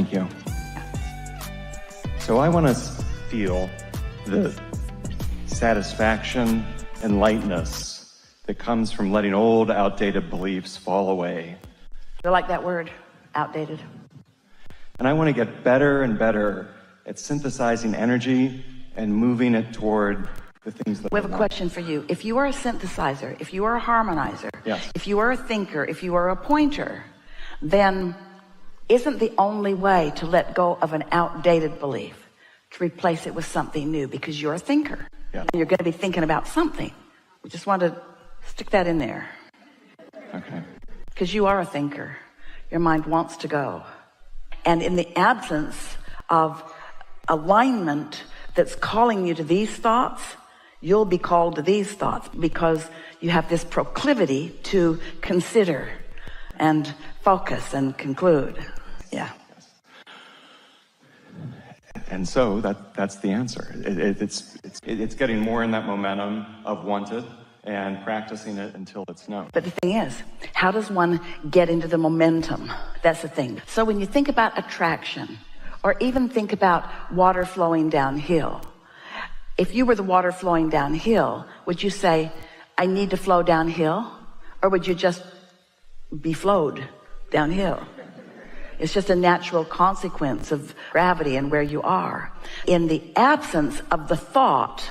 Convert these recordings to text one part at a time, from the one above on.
Thank you. So I want to feel the satisfaction and lightness that comes from letting old, outdated beliefs fall away. I like that word, outdated. And I want to get better and better at synthesizing energy and moving it toward the things that we have a question for you. If you are a synthesizer, if you are a harmonizer, yes, if you are a thinker, if you are a pointer, then isn't the only way to let go of an outdated belief to replace it with something new? Because you're a thinker. Yeah. You're going to be thinking about something. We just want to stick that in there. Okay. Because you are a thinker. Your mind wants to go. And in the absence of alignment that's calling you to these thoughts, you'll be called to these thoughts because you have this proclivity to consider and focus and conclude. Yeah. And so that's the answer. It's getting more in that momentum of wanted and practicing it until it's known. But the thing is, how does one get into the momentum? That's the thing. So when you think about attraction, or even think about water flowing downhill, if you were the water flowing downhill, would you say, I need to flow downhill? Or would you just be flowed downhill? It's just a natural consequence of gravity and where you are. In the absence of the thought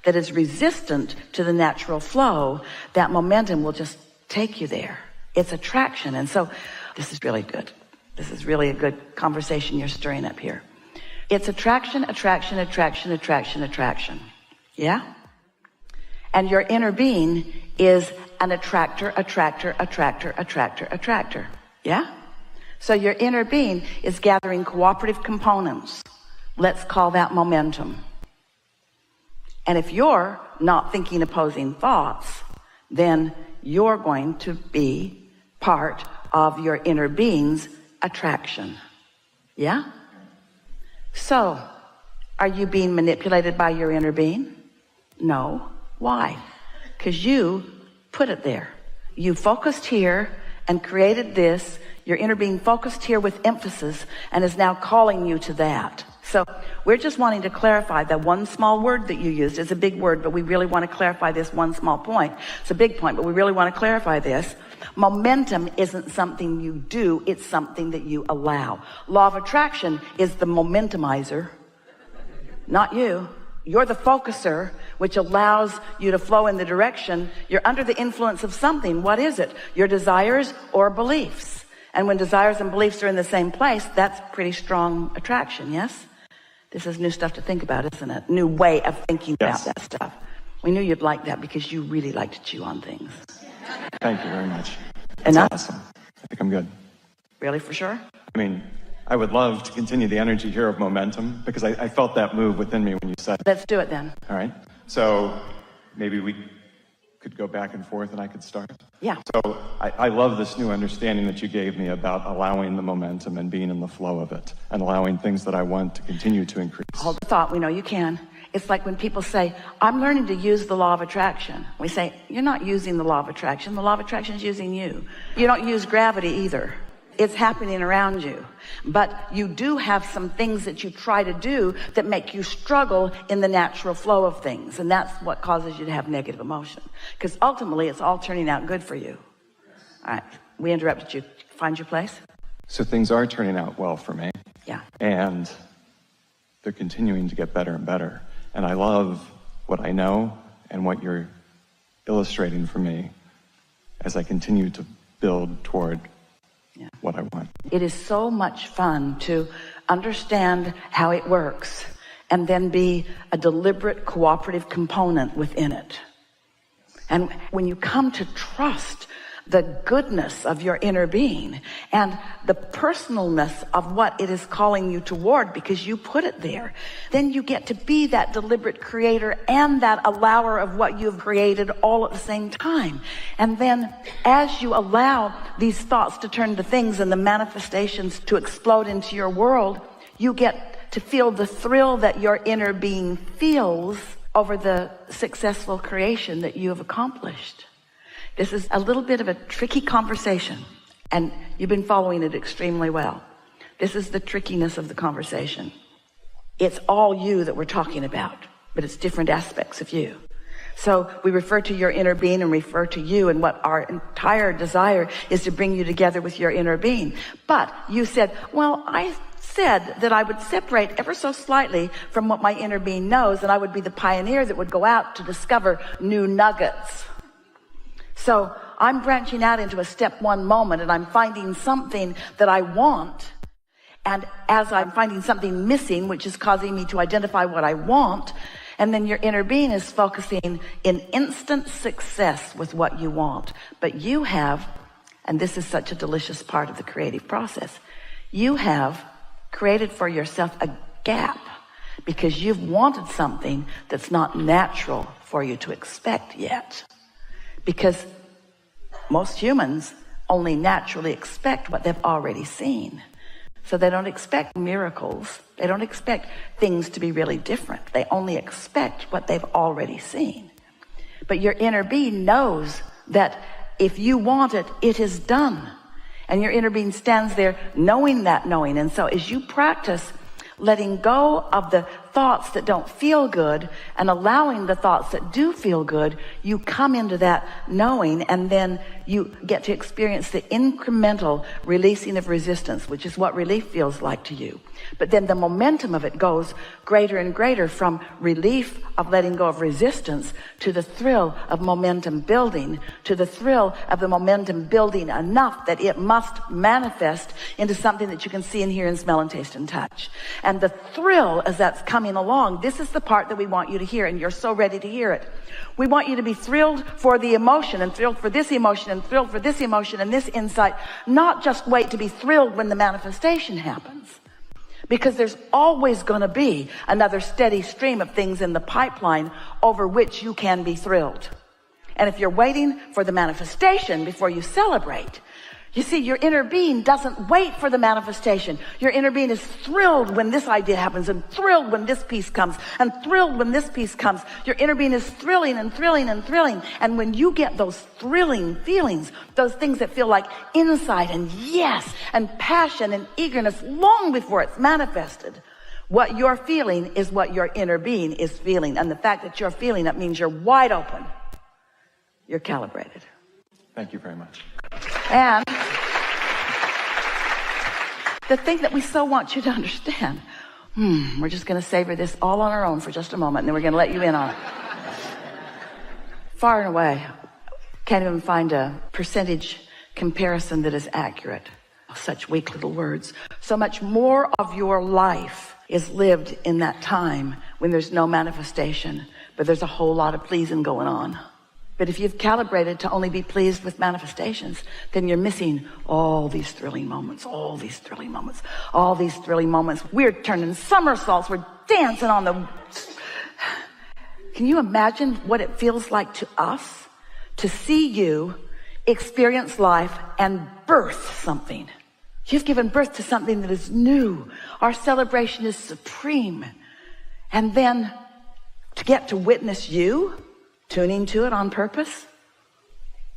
that is resistant to the natural flow, that momentum will just take you there. It's attraction. And so this is really good. This is really a good conversation you're stirring up here. It's attraction, attraction, attraction, attraction, attraction. Yeah? And your inner being is an attractor, attractor, attractor, attractor, attractor. Yeah? So your inner being is gathering cooperative components. Let's call that momentum. And if you're not thinking opposing thoughts, then you're going to be part of your inner being's attraction. Yeah? So, are you being manipulated by your inner being? No. Why? Because you put it there. You focused here and created this. Your inner being focused here with emphasis and is now calling you to that. So we're just wanting to clarify that one small word that you used is a big word, but we really want to clarify this one small point. It's a big point, but we really want to clarify this. Momentum isn't something you do, it's something that you allow. Law of attraction is the momentumizer, not you. You're the focuser, which allows you to flow in the direction. You're under the influence of something. What is it? Your desires or beliefs. And when desires and beliefs are in the same place, that's pretty strong attraction, yes? This is new stuff to think about, isn't it? New way of thinking about that stuff. We knew you'd like that because you really like to chew on things. Thank you very much. That's Enough? awesome. I think I'm good. Really, for sure? I mean, I would love to continue the energy here of momentum because I felt that move within me when you said it. Let's do it then. All right. So maybe we could go back and forth and I could start. Yeah. So I love this new understanding that you gave me about allowing the momentum and being in the flow of it and allowing things that I want to continue to increase. Hold the thought. We know you can. It's like when people say, I'm learning to use the law of attraction. We say, you're not using the law of attraction. The law of attraction is using you. You don't use gravity either. It's happening around you. But you do have some things that you try to do that make you struggle in the natural flow of things. And that's what causes you to have negative emotion. Because ultimately, it's all turning out good for you. All right. We interrupted you. Find your place. So things are turning out well for me. Yeah. And they're continuing to get better and better. And I love what I know and what you're illustrating for me as I continue to build toward what I want. It is so much fun to understand how it works and then be a deliberate cooperative component within it. And when you come to trust the goodness of your inner being and the personalness of what it is calling you toward because you put it there, then you get to be that deliberate creator and that allower of what you've created all at the same time. And then as you allow these thoughts to turn to things and the manifestations to explode into your world, you get to feel the thrill that your inner being feels over the successful creation that you have accomplished. This is a little bit of a tricky conversation, and you've been following it extremely well. This is the trickiness of the conversation. It's all you that we're talking about, but it's different aspects of you. So we refer to your inner being and refer to you, and what our entire desire is to bring you together with your inner being. But you said, well, I said that I would separate ever so slightly from what my inner being knows, and I would be the pioneer that would go out to discover new nuggets. So I'm branching out into a step one moment, and I'm finding something that I want. And as I'm finding something missing, which is causing me to identify what I want, and then your inner being is focusing in instant success with what you want. But you have, and this is such a delicious part of the creative process, you have created for yourself a gap because you've wanted something that's not natural for you to expect yet. Because most humans only naturally expect what they've already seen. So they don't expect miracles. They don't expect things to be really different. They only expect what they've already seen. But your inner being knows that if you want it, it is done. And your inner being stands there knowing that knowing. And so as you practice letting go of the thoughts that don't feel good and allowing the thoughts that do feel good, you come into that knowing, and then you get to experience the incremental releasing of resistance, which is what relief feels like to you. But then the momentum of it goes greater and greater, from relief of letting go of resistance to the thrill of momentum building, to the thrill of the momentum building enough that it must manifest into something that you can see and hear and smell and taste and touch. And the thrill as that's coming along, this is the part that we want you to hear, and you're so ready to hear it. We want you to be thrilled for the emotion, and thrilled for this emotion, and thrilled for this emotion and this insight, not just wait to be thrilled when the manifestation happens. Because there's always going to be another steady stream of things in the pipeline over which you can be thrilled. And if you're waiting for the manifestation before you celebrate, you see, your inner being doesn't wait for the manifestation. Your inner being is thrilled when this idea happens, and thrilled when this piece comes, and thrilled when this piece comes. Your inner being is thrilling and thrilling and thrilling. And when you get those thrilling feelings, those things that feel like insight and yes and passion and eagerness long before it's manifested, what you're feeling is what your inner being is feeling. And the fact that you're feeling it means you're wide open. You're calibrated. Thank you very much. And the thing that we so want you to understand, we're just going to savor this all on our own for just a moment, and then we're going to let you in on it. Far and away, can't even find a percentage comparison that is accurate. Such weak little words. So much more of your life is lived in that time when there's no manifestation, but there's a whole lot of pleasing going on. But if you've calibrated to only be pleased with manifestations, then you're missing all these thrilling moments, all these thrilling moments, all these thrilling moments. We're turning somersaults. We're dancing on the... Can you imagine what it feels like to us to see you experience life and birth something? You've given birth to something that is new. Our celebration is supreme. And then to get to witness you tuning to it on purpose,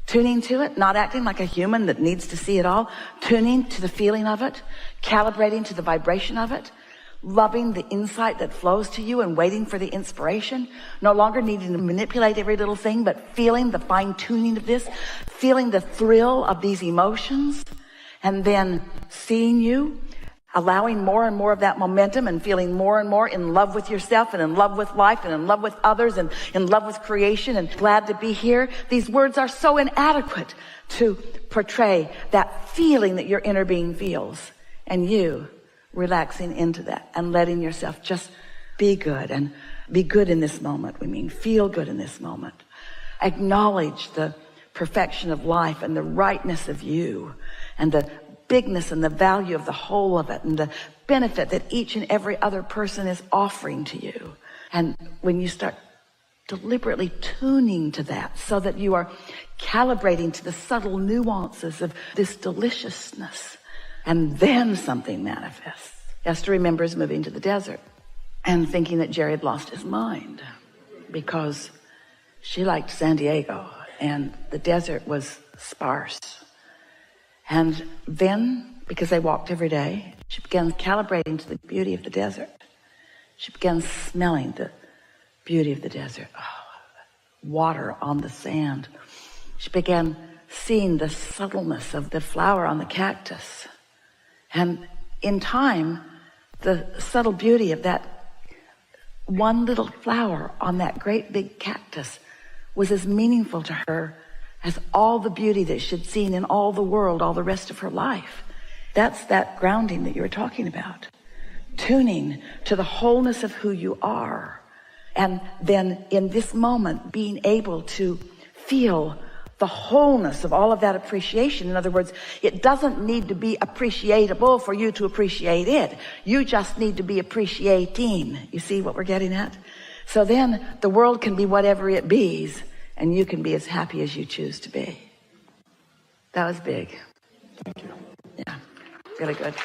tuning to it, not acting like a human that needs to see it all, tuning to the feeling of it, calibrating to the vibration of it, loving the insight that flows to you and waiting for the inspiration, no longer needing to manipulate every little thing, but feeling the fine-tuning of this, feeling the thrill of these emotions, and then seeing you, allowing more and more of that momentum and feeling more and more in love with yourself and in love with life and in love with others and in love with creation and glad to be here. These words are so inadequate to portray that feeling that your inner being feels, and you relaxing into that and letting yourself just be good and be good in this moment. We mean feel good in this moment. Acknowledge the perfection of life and the rightness of you and the bigness and the value of the whole of it and the benefit that each and every other person is offering to you. And when you start deliberately tuning to that so that you are calibrating to the subtle nuances of this deliciousness, and then something manifests. Esther remembers moving to the desert and thinking that Jerry had lost his mind because she liked San Diego and the desert was sparse. And then because they walked every day. She began calibrating to the beauty of the desert. She began smelling the beauty of the desert. Oh, water on the sand. She began seeing the subtleness of the flower on the cactus. And in time, the subtle beauty of that one little flower on that great big cactus was as meaningful to her as all the beauty that she'd seen in all the world, all the rest of her life. That's that grounding that you were talking about. Tuning to the wholeness of who you are. And then in this moment, being able to feel the wholeness of all of that appreciation. In other words, it doesn't need to be appreciable for you to appreciate it. You just need to be appreciating. You see what we're getting at? So then the world can be whatever it be's, and you can be as happy as you choose to be. That was big. Thank you. Yeah, really good.